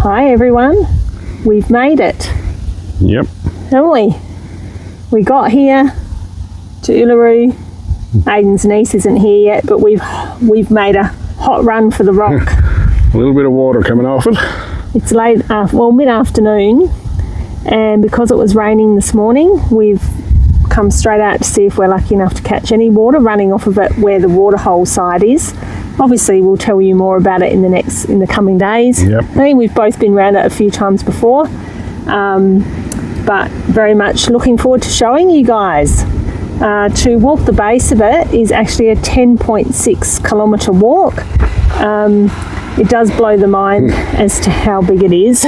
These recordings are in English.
Hi everyone, we've made it. Yep. Haven't we? We got here to Uluru. Aiden's niece isn't here yet, but we've made a hot run for the rock. A little bit of water coming off it. It's late, mid-afternoon, and because it was raining this morning, we've come straight out to see if we're lucky enough to catch any water running off of it where the waterhole side is. Obviously, we'll tell you more about it in the coming days. Yep. I think we've both been around it a few times before, but very much looking forward to showing you guys. To walk the base of it is actually a 10.6 kilometre walk. It does blow the mind as to how big it is.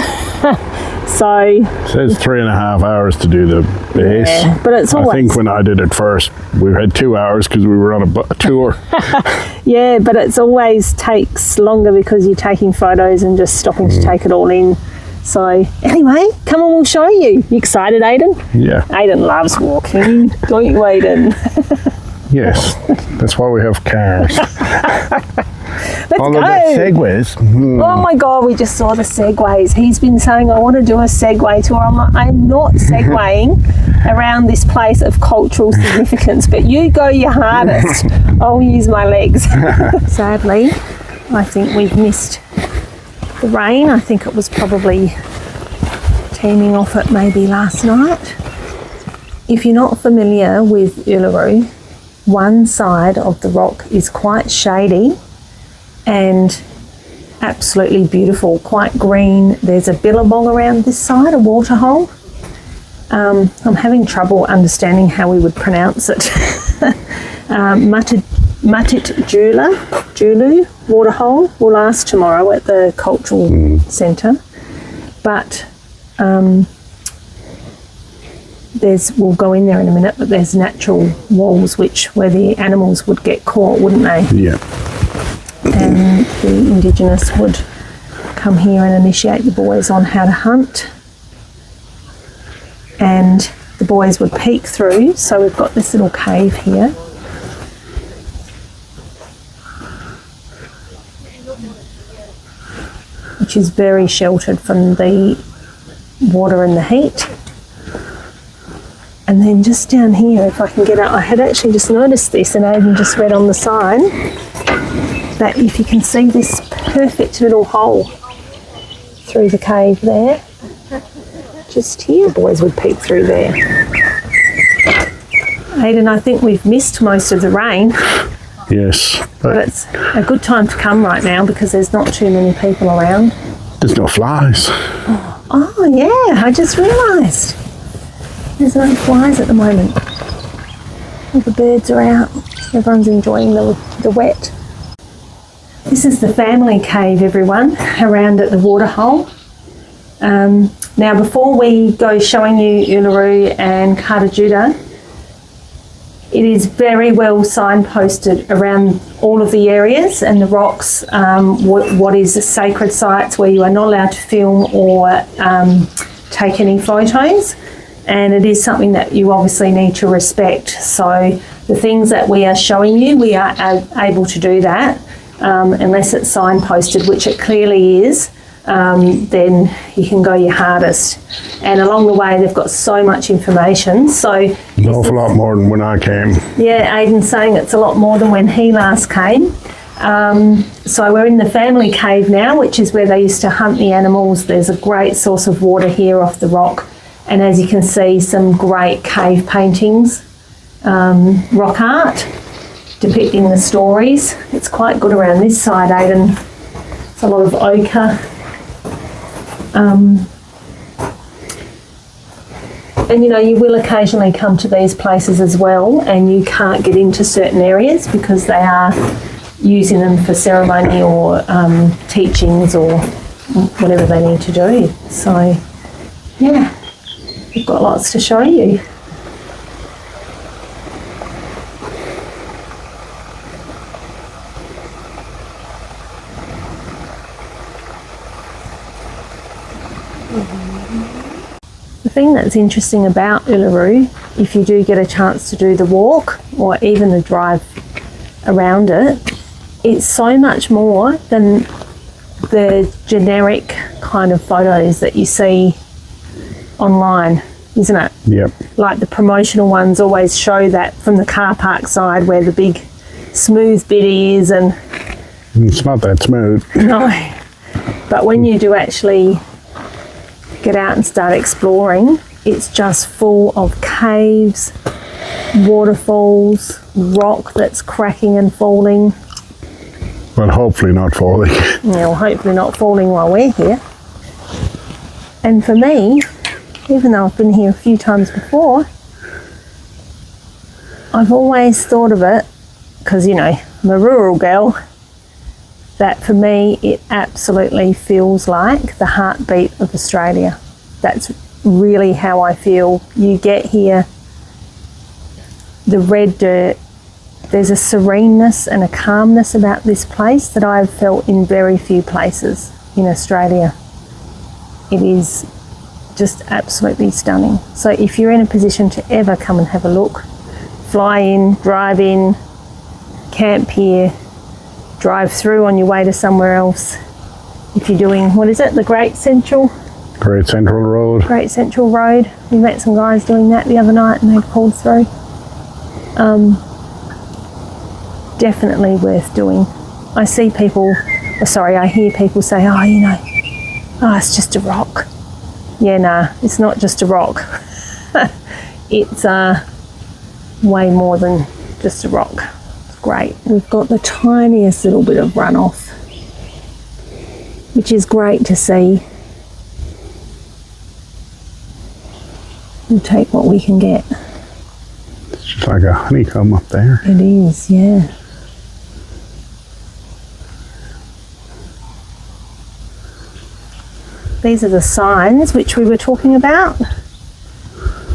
So it says 3.5 hours to do the base. Yeah, but it's always, I think when I did it first, we had 2 hours because we were on a tour. Yeah, but it's always takes longer because you're taking photos and just stopping to take it all in. So anyway, come on, we'll show you. You excited, Aiden? Yeah. Aiden loves walking, don't you, Aiden? Yes, that's why we have cars. Let's Although go. that segways. Oh my God, we just saw the segways. He's been saying, I want to do a segway tour. I'm like, I'm not segwaying around this place of cultural significance, but you go your hardest. I'll use my legs. Sadly, I think we've missed the rain. I think it was probably teeming off it maybe last night. If you're not familiar with Uluru, one side of the rock is quite shady and absolutely beautiful, quite green. There's a billabong around this side, a waterhole. I'm having trouble understanding how we would pronounce it. Julu waterhole. We'll ask tomorrow at the cultural centre. But we'll go in there in a minute, but there's natural walls where the animals would get caught, wouldn't they? Yeah. And the Indigenous would come here and initiate the boys on how to hunt. And the boys would peek through. So we've got this little cave here. Which is very sheltered from the water and the heat. And then just down here, if I can get out, I had actually just noticed this and I even just read on the sign that if you can see this perfect little hole through the cave there, just here, the boys would peek through there. Aiden, I think we've missed most of the rain. Yes. But it's a good time to come right now because there's not too many people around. There's no flies. Oh yeah, I just realised. There's no flies at the moment. All the birds are out. Everyone's enjoying the wet. This is the family cave, everyone, around at the waterhole. Now, before we go showing you Uluru and Caravaning, it is very well signposted around all of the areas and the rocks, what is the sacred sites where you are not allowed to film or take any photos. And it is something that you obviously need to respect. So the things that we are showing you, we are able to do that unless it's signposted, which it clearly is. Then you can go your hardest. And along the way, they've got so much information. So An awful lot more than when I came. yeah, Aiden's saying it's a lot more than when he last came. So we're in the family cave now, which is where they used to hunt the animals. There's a great source of water here off the rock. And as you can see, some great cave paintings, rock art, depicting the stories. It's quite good around this side, Aiden. It's a lot of ochre. And you know, you will occasionally come to these places as well and you can't get into certain areas because they are using them for ceremony or teachings or whatever they need to do. So, yeah. We've got lots to show you. The thing that's interesting about Uluru, if you do get a chance to do the walk or even the drive around it, it's so much more than the generic kind of photos that you see online, isn't it? Yep. Like the promotional ones always show that from the car park side where the big smooth bit is, and It's not that smooth. no. But when you do actually get out and start exploring, it's just full of caves, waterfalls, rock that's cracking and falling. But hopefully not falling. Well, hopefully not falling while we're here. And for me, even though I've been here a few times before, I've always thought of it, because, you know, I'm a rural girl, that for me it absolutely feels like the heartbeat of Australia. That's really how I feel. You get here, the red dirt, there's a sereneness and a calmness about this place that I've felt in very few places in Australia. It is just absolutely stunning. So if you're in a position to ever come and have a look, fly in, drive in, camp here, drive through on your way to somewhere else. If you're doing, what is it, the Great Central Road. Great Central Road. We met some guys doing that the other night and they pulled through. Definitely worth doing. I hear people say, oh, you know, it's just a rock. Yeah, nah, it's not just a rock. It's way more than just a rock. It's great. We've got the tiniest little bit of runoff, which is great to see. We'll take what we can get. It's just like a honeycomb up there. It is, yeah. These are the signs which we were talking about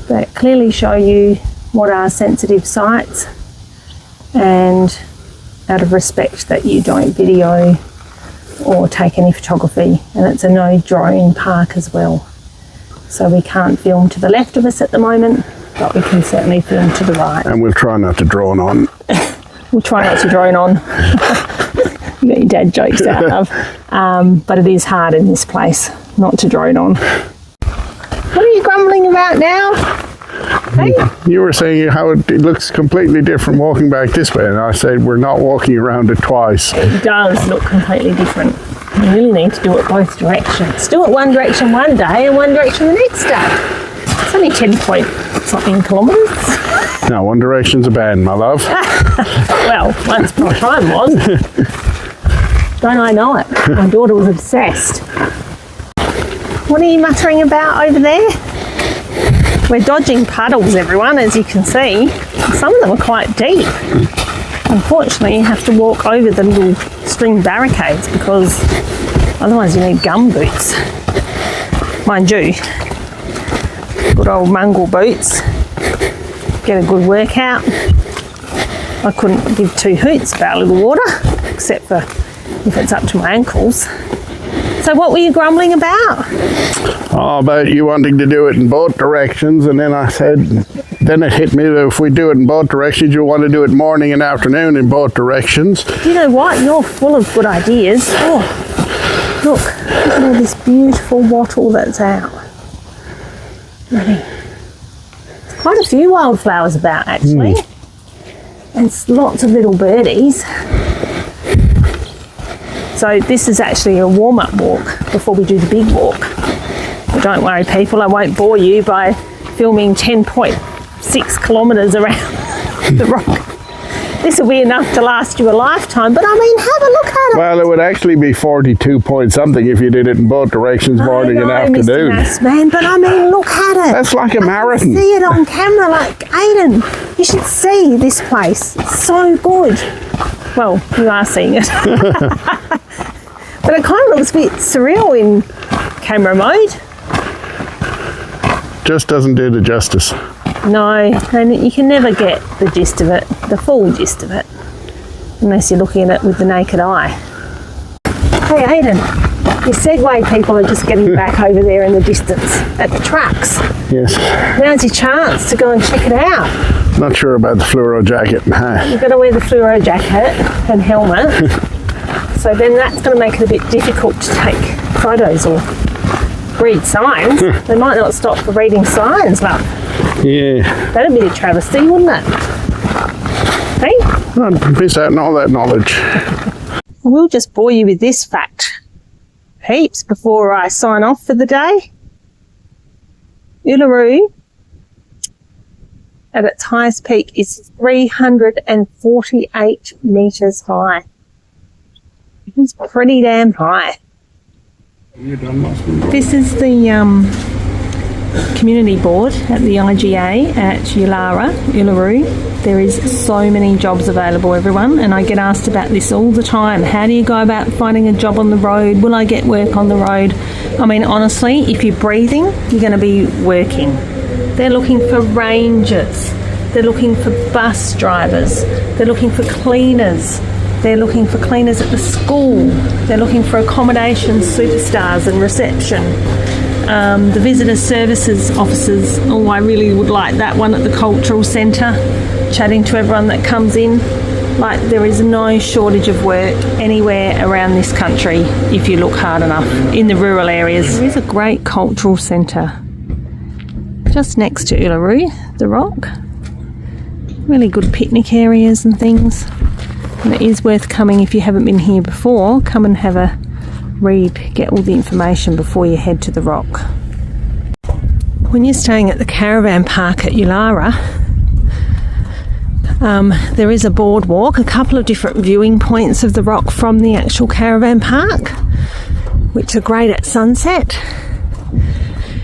that clearly show you what are sensitive sites, and out of respect that you don't video or take any photography. And it's a no drone park as well. So we can't film to the left of us at the moment, but we can certainly film to the right. And we'll try not to drone on. We'll try not to drone on. You got your dad jokes out of. But it is hard in this place not to drone on. What are you grumbling about now? Hey? You were saying how it looks completely different walking back this way, and I said we're not walking around it twice. It does look completely different. You really need to do it both directions. Do it one direction one day and one direction the next day. It's only 10 point something kilometres. No, one direction's a band, my love. Well, once upon a time was. Don't I know it? My daughter was obsessed. What are you muttering about over there? We're dodging puddles, everyone, as you can see. Some of them are quite deep. Unfortunately, you have to walk over the little string barricades because otherwise you need gum boots. Mind you, good old mongrel boots. Get a good workout. I couldn't give two hoots about a little water, except for if it's up to my ankles. So what were you grumbling about? Oh, about you wanting to do it in both directions, and then I said, then it hit me that if we do it in both directions, you want to do it morning and afternoon in both directions. You know what? You're full of good ideas. Oh, look at all this beautiful wattle that's out. Ready. There's quite a few wildflowers about, actually. And lots of little birdies. So this is actually a warm-up walk before we do the big walk. But don't worry, people, I won't bore you by filming 10.6 kilometres around the rock. This will be enough to last you a lifetime, but I mean, have a look at it. Well, it would actually be 42 point something if you did it in both directions, morning and afternoon. Mr. Mass Man, but I mean, look at it. That's like a marathon. See it on camera, like, Aiden, you should see this place. It's so good. Well, you are seeing it. But it kind of looks a bit surreal in camera mode. Just doesn't do the justice. No, and you can never get the gist of it, the full gist of it, unless you're looking at it with the naked eye. Hey Aiden, your Segway people are just getting back over there in the distance at the trucks. Yes. Now's your chance to go and check it out. Not sure about the fluoro jacket and hat. You've got to wear the fluoro jacket and helmet. So then that's going to make it a bit difficult to take photos or read signs. They might not stop for reading signs, love. Yeah. That'd be a travesty, wouldn't it? Hey? I'd miss out on all that knowledge. I will just bore you with this fact heaps before I sign off for the day. Uluru, at its highest peak, is 348 metres high. It's pretty damn high. This is the community board at the IGA at Uluru. There is so many jobs available, everyone, and I get asked about this all the time. How do you go about finding a job on the road? Will I get work on the road? I mean, honestly, if you're breathing, you're going to be working. They're looking for rangers. They're looking for bus drivers. They're looking for cleaners. They're looking for cleaners at the school. They're looking for accommodation superstars and reception. The visitor services officers, oh, I really would like that one at the cultural centre, chatting to everyone that comes in. Like, there is no shortage of work anywhere around this country if you look hard enough in the rural areas. There is a great cultural centre just next to Uluru, the rock. Really good picnic areas and things. And it is worth coming if you haven't been here before. Come and have a read, get all the information before you head to the rock. When you're staying at the caravan park at Uluru, there is a boardwalk, a couple of different viewing points of the rock from the actual caravan park, which are great at sunset.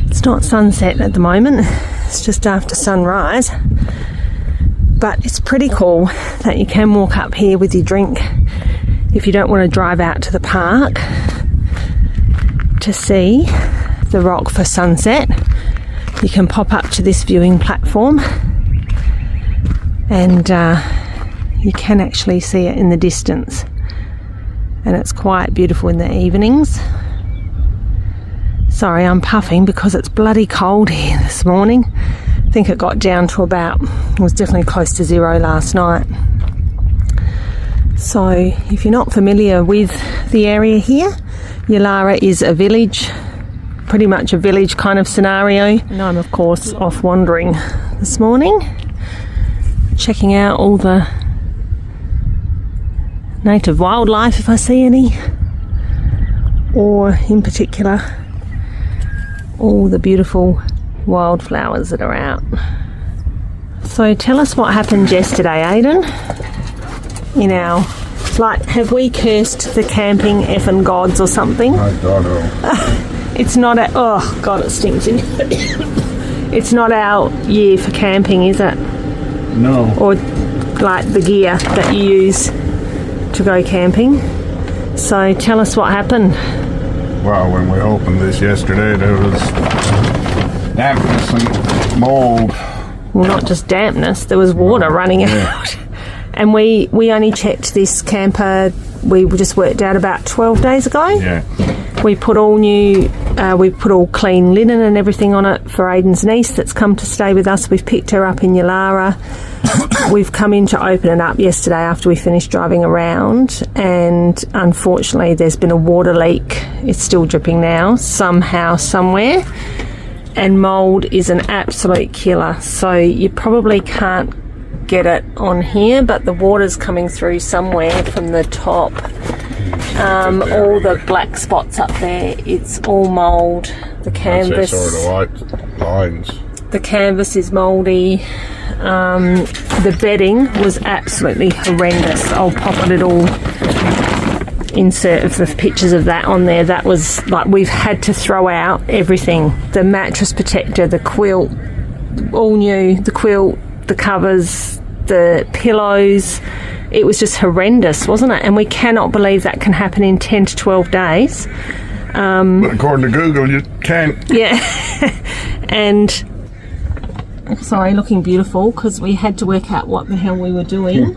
It's not sunset at the moment, it's just after sunrise. But it's pretty cool that you can walk up here with your drink if you don't want to drive out to the park to see the rock for sunset. You can pop up to this viewing platform and you can actually see it in the distance, and it's quite beautiful in the evenings. Sorry, I'm puffing because it's bloody cold here this morning. I think it got down to about, it was definitely close to 0 last night. So if you're not familiar with the area here, Uluru is a village, pretty much a village kind of scenario. And I'm of course off wandering this morning, checking out all the native wildlife if I see any, or in particular all the beautiful wildflowers that are out. So tell us what happened yesterday, Aidan. Have we cursed the camping effing gods or something? I don't know. It's not oh God, it stinks in It's not our year for camping, is it? No. Or like the gear that you use to go camping. So tell us what happened. Well, when we opened this yesterday, there was dampness and mould. Well, not just dampness, there was water running out. And we only checked this camper, we just worked out about 12 days ago. Yeah. We put all clean linen and everything on it for Aidan's niece that's come to stay with us. We've picked her up in Uluru. We've come in to open it up yesterday after we finished driving around, and unfortunately there's been a water leak. It's still dripping now, somehow, somewhere. And mould is an absolute killer, so you probably can't get it on here, but the water's coming through somewhere from the top. All the black spots up there, it's all mould. The canvas, sort of lines. The canvas is mouldy. The bedding was absolutely horrendous. I'll pop a little insert of the pictures of that on there. That was like, we've had to throw out everything. The mattress protector, the quilt, all new, the quilt, the covers, the pillows. It was just horrendous, wasn't it? And we cannot believe that can happen in 10 to 12 days. But according to Google, you can't. Yeah. And sorry, looking beautiful, because we had to work out what the hell we were doing.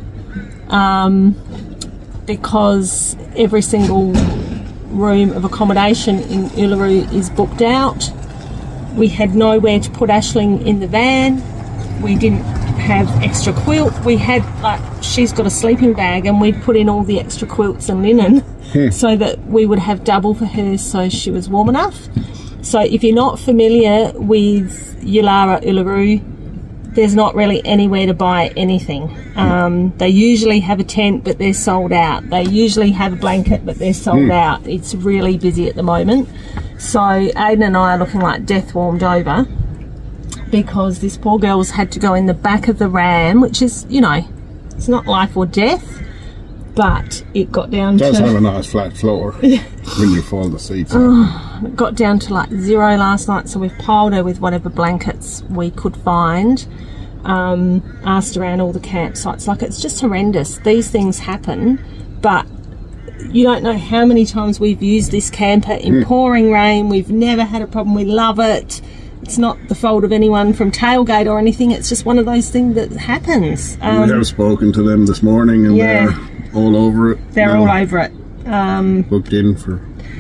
Because every single room of accommodation in Uluru is booked out. We had nowhere to put Aisling in the van. We didn't have extra quilt. We had, like, she's got a sleeping bag, and we'd put in all the extra quilts and linen so that we would have double for her, so she was warm enough. So if you're not familiar with Uluru, there's not really anywhere to buy anything. They usually have a tent, but they're sold out. They usually have a blanket, but they're sold out. It's really busy at the moment. So Aiden and I are looking like death warmed over, because this poor girl's had to go in the back of the ram, which is, you know, it's not life or death, but it got down to... It does have a nice flat floor when you fold the seats up. It got down to like 0 last night, so we've piled her with whatever blankets we could find. Asked around all the campsites. Like, it's just horrendous. These things happen, but you don't know how many times we've used this camper in pouring rain. We've never had a problem. We love it. It's not the fault of anyone from Tailgate or anything. It's just one of those things that happens. We have spoken to them this morning, and they're all over it. They're all over it. Booked in for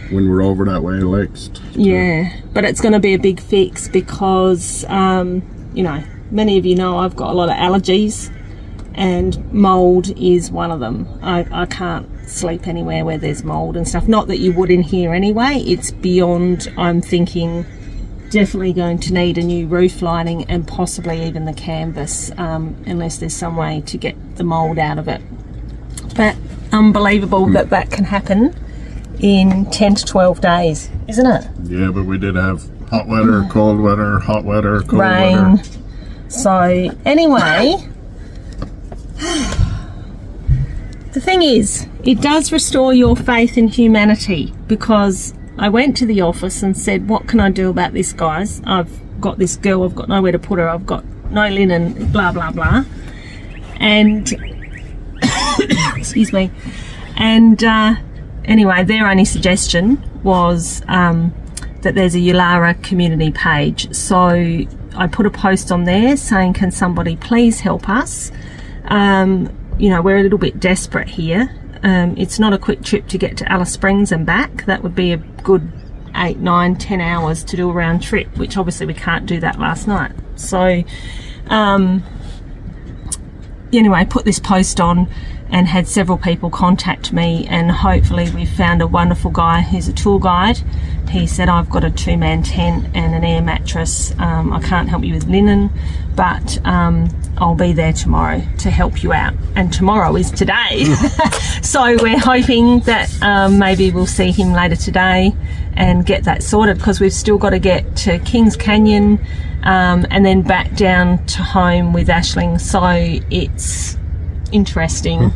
when we're over that way next. Yeah, but it's going to be a big fix because, you know, many of you know I've got a lot of allergies, and mould is one of them. I can't sleep anywhere where there's mould and stuff. Not that you would in here anyway. It's beyond, I'm thinking, definitely going to need a new roof lining and possibly even the canvas, unless there's some way to get the mould out of it. But unbelievable that that can happen in 10 to 12 days, isn't it? Yeah, but we did have hot weather, cold weather, hot weather, cold rain. weather. So anyway, the thing is, it does restore your faith in humanity, because I went to the office and said, what can I do about this, guys? I've got this girl, I've got nowhere to put her, I've got no linen, blah, blah, blah. And, excuse me. And anyway, their only suggestion was that there's a Uluru community page. So I put a post on there saying, can somebody please help us? You know, we're a little bit desperate here. It's not a quick trip to get to Alice Springs and back. That would be a good 8, 9, 10 hours to do a round trip, which obviously we can't do that last night. So anyway, put this post on and had several people contact me, and hopefully we've found a wonderful guy who's a tour guide. He said, I've got a 2-man tent and an air mattress. I can't help you with linen, but I'll be there tomorrow to help you out. And tomorrow is today. So we're hoping that maybe we'll see him later today and get that sorted, because we've still got to get to Kings Canyon and then back down to home with Aisling. So it's interesting.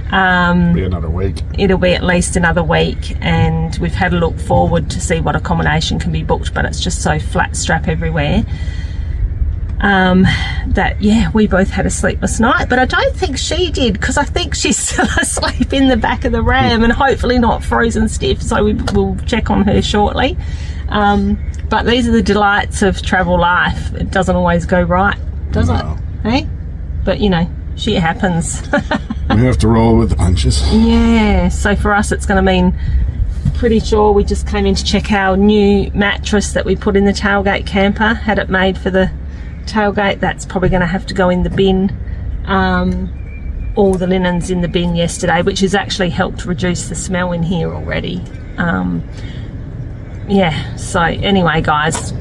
Be another week. It'll be at least another week, and we've had a look forward to see what accommodation can be booked, but it's just so flat strap everywhere that yeah, we both had a sleepless night. But I don't think she did, because I think she's still asleep in the back of the ram and hopefully not frozen stiff, so we'll check on her shortly. But these are the delights of travel life. It doesn't always go right, does it? Hey, but you know, shit happens. We have to roll with the punches. Yeah, so for us it's going to mean, pretty sure we just came in to check our new mattress that we put in the tailgate camper, had it made for the tailgate. That's probably going to have to go in the bin. All the linens in the bin yesterday, which has actually helped reduce the smell in here already. Yeah, so anyway guys,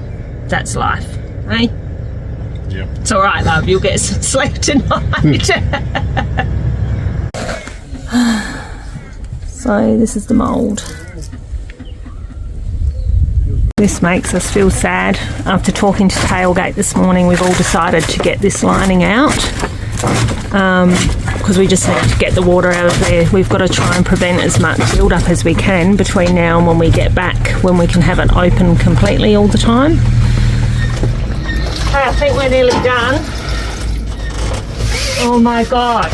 that's life, eh? Yep. It's all right, love. You'll get some sleep tonight. So this is the mould. This makes us feel sad. After talking to Tailgate this morning, we've all decided to get this lining out because we just need to get the water out of there. We've got to try and prevent as much build-up as we can between now and when we get back, when we can have it open completely all the time. Okay, I think we're nearly done. Oh my God.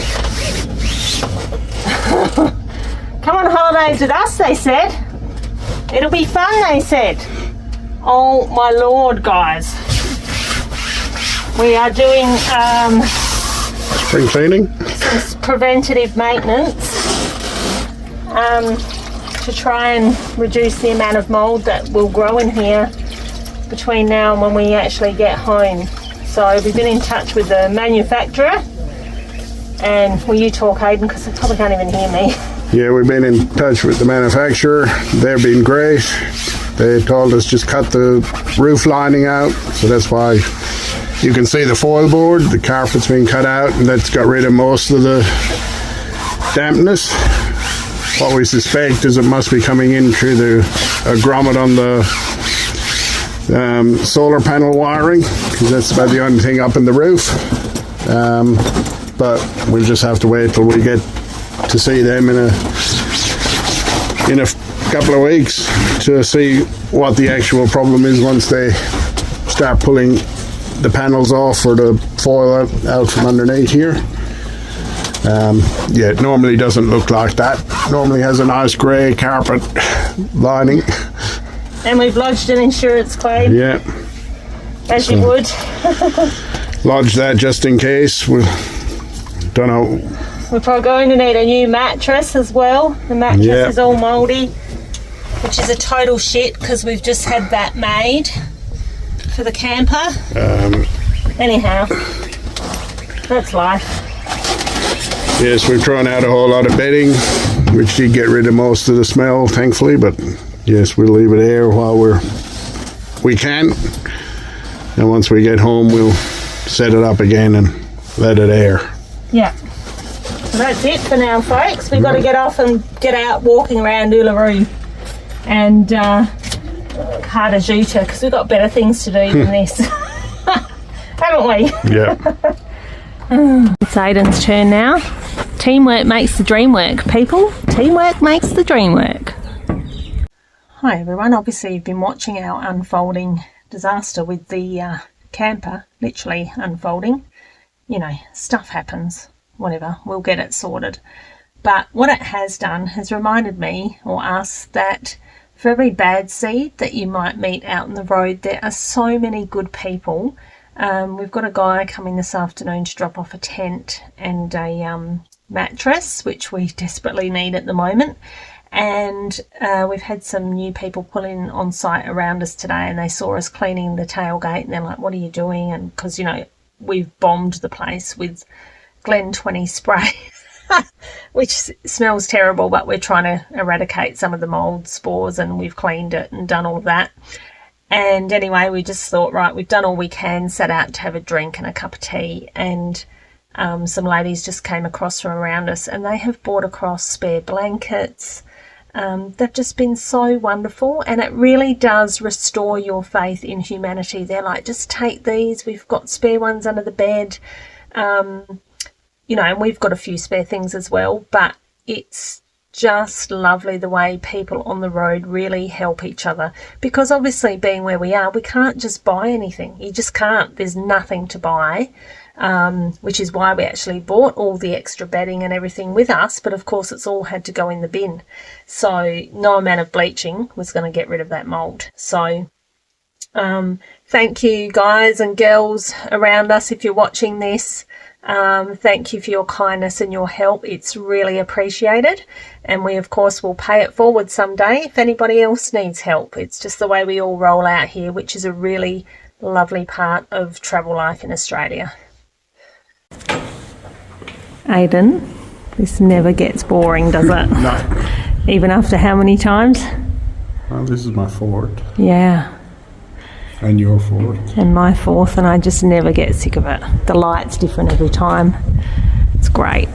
Come on holidays with us, they said. It'll be fun, they said. Oh my Lord, guys. We are doing spring cleaning? some preventative maintenance to try and reduce the amount of mould that will grow in here between now and when we actually get home. So we've been in touch with the manufacturer, and will you talk, Aidan, because they probably can't even hear me. Yeah, we've been in touch with the manufacturer. They've been great. They told us just cut the roof lining out, so that's why you can see the foil board. The carpet's been cut out, and that's got rid of most of the dampness. What we suspect is it must be coming in through the grommet on the solar panel wiring, because that's about the only thing up in the roof. But we'll just have to wait till we get to see them in a couple of weeks to see what the actual problem is once they start pulling the panels off or the foil out from underneath here. Yeah, it normally doesn't look like that. Normally has a nice grey carpet lining. And we've lodged an insurance claim. Yeah. As you would. Lodge that just in case. We don't know. We're probably going to need a new mattress as well. The mattress is all mouldy, which is a total shit because we've just had that made for the camper. Anyhow, that's life. Yes, we've thrown out a whole lot of bedding, which did get rid of most of the smell, thankfully, but yes, we'll leave it there while we can. And once we get home, we'll set it up again and let it air. Yeah. So that's it for now, folks. We've got to get off and get out walking around Uluru and Caravaning, because we've got better things to do than this. Haven't we? Yeah. It's Aidan's turn now. Teamwork makes the dream work, people. Teamwork makes the dream work. Hi everyone. Obviously you've been watching our unfolding disaster with the camper, literally unfolding. You know, stuff happens, whatever, we'll get it sorted. But what it has done has reminded me, or us, that for every bad seed that you might meet out in the road, there are so many good people. We've got a guy coming this afternoon to drop off a tent and a mattress, which we desperately need at the moment. And we've had some new people pull in on site around us today, and they saw us cleaning the tailgate, and they're like, what are you doing? And because, you know, we've bombed the place with Glen 20 spray, which smells terrible, but we're trying to eradicate some of the mould spores, and we've cleaned it and done all of that. And anyway, we just thought, right, we've done all we can, sat out to have a drink and a cup of tea, and some ladies just came across from around us, and they have brought across spare blankets. They've just been so wonderful, and it really does restore your faith in humanity. They're like, just take these, we've got spare ones under the bed. You know, and we've got a few spare things as well, but it's just lovely the way people on the road really help each other, because obviously being where we are, we can't just buy anything. You just can't. There's nothing to buy, which is why we actually bought all the extra bedding and everything with us, but of course it's all had to go in the bin. So no amount of bleaching was going to get rid of that mould. So thank you guys and girls around us if you're watching this. Thank you for your kindness and your help. It's really appreciated, and we of course will pay it forward someday if anybody else needs help. It's just the way we all roll out here, which is a really lovely part of travel life in Australia. Aidan, this never gets boring, does it? No. Even after how many times? Well, this is my fourth. Yeah. And your fourth. And my fourth, and I just never get sick of it. The light's different every time. It's great.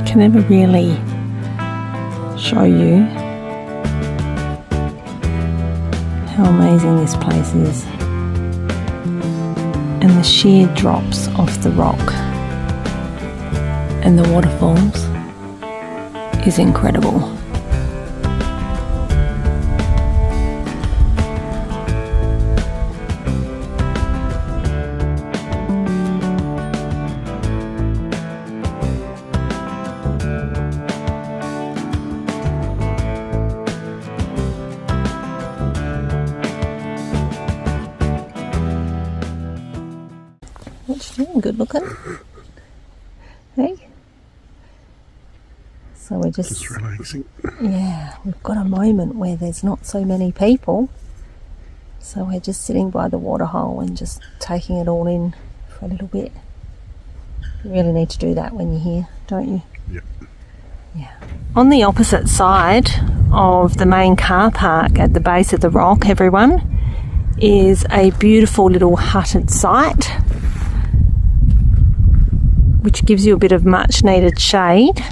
Can never really show you how amazing this place is, and the sheer drops off the rock and the waterfalls is incredible. good looking. Hey? So we're Just relaxing. yeah, we've got a moment where there's not so many people. So we're just sitting by the waterhole and just taking it all in for a little bit. You really need to do that when you're here, don't you? Yep. Yeah. On the opposite side of the main car park at the base of the rock, everyone, is a beautiful little hutted site which gives you a bit of much needed shade.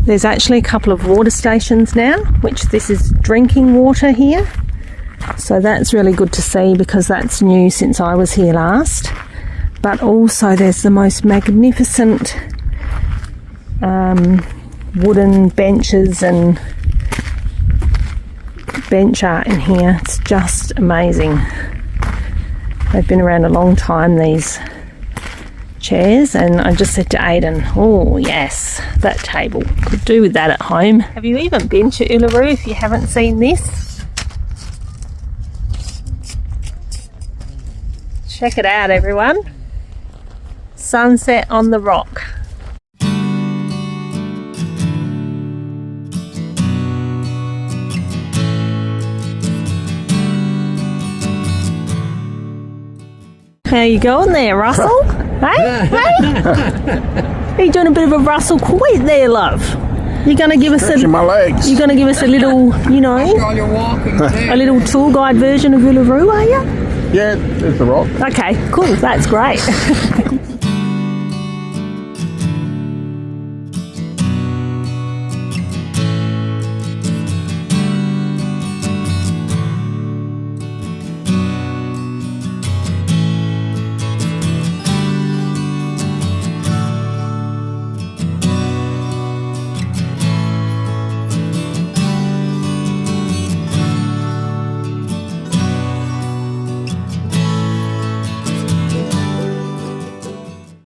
There's actually a couple of water stations now, which this is drinking water here. So that's really good to see because that's new since I was here last. But also there's the most magnificent wooden benches and bench art in here. It's just amazing. They've been around a long time, these chairs, and I just said to Aidan, oh yes, that table, could do with that at home. Have you even been to Uluru if you haven't seen this? Check it out, everyone. Sunset on the rock. How you going there, Russell? Hey? Are you doing a bit of a Russell quit there, love? You're going to give us Stretching my legs. You're going to give us a little, you know, You're walking a little tour guide version of Uluru, are you? Yeah, there's the rock. Okay, cool. That's great.